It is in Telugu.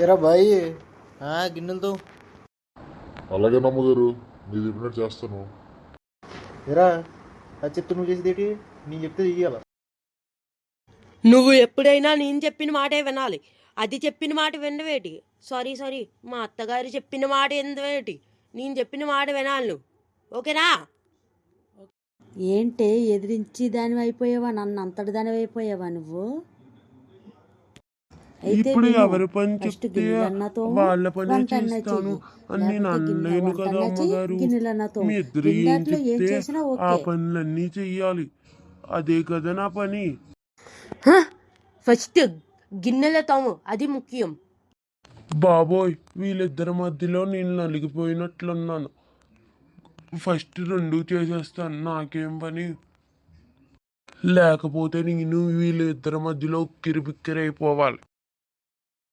ఎరా బాయ్ గిన్నెలతో. అలాగే నమ్మగారు, నీ చెప్పినట్టు చేస్తాను. ఎరా అది చెప్తే నువ్వు చేసేదేటి? నేను చెప్తే చెయ్యాల. నువ్వు ఎప్పుడైనా నేను చెప్పిన మాటే వినాలి. అది చెప్పిన మాట వినవేటి? సారీ సారీ, మా అత్తగారు చెప్పిన మాట ఎందువేటి? నేను చెప్పిన మాట వినాలి నువ్వు, ఓకేనా? ఏంటే ఎదిరించి దాని అయిపోయావా? నన్ను అంతటి దాని అయిపోయావా నువ్వు? అయితే ఇప్పుడు విను. ఎవరి పని ఫస్ట్ చెప్తే గిన్నెలన్నతో వాళ్ళ పనే వంటన్న చేస్తాను చెయ్యి, అని నేను లేకపోతే అనలేను కదా వంటన్న చెయ్యి, అమ్మగారు. గిన్నెలన్నతో మీ ఇద్దరు ఏం రెండాట్లో ఏం చెప్తే చేసినా ఆ ఓకే. పనులన్నీ చెయ్యాలి. అదే కదా నా పని. ఫస్ట్ గిన్నెల తోము, అది ముఖ్యం. బాబోయ్, వీళ్ళిద్దరి మధ్యలో నేను నలిగిపోయినట్లున్నాను. ఫస్ట్ రెండు చేసేస్తాను, నాకేం పని. లేకపోతే నేను వీళ్ళిద్దరి మధ్యలో ఉక్కిరి బిక్కిరి అయిపోవాలి.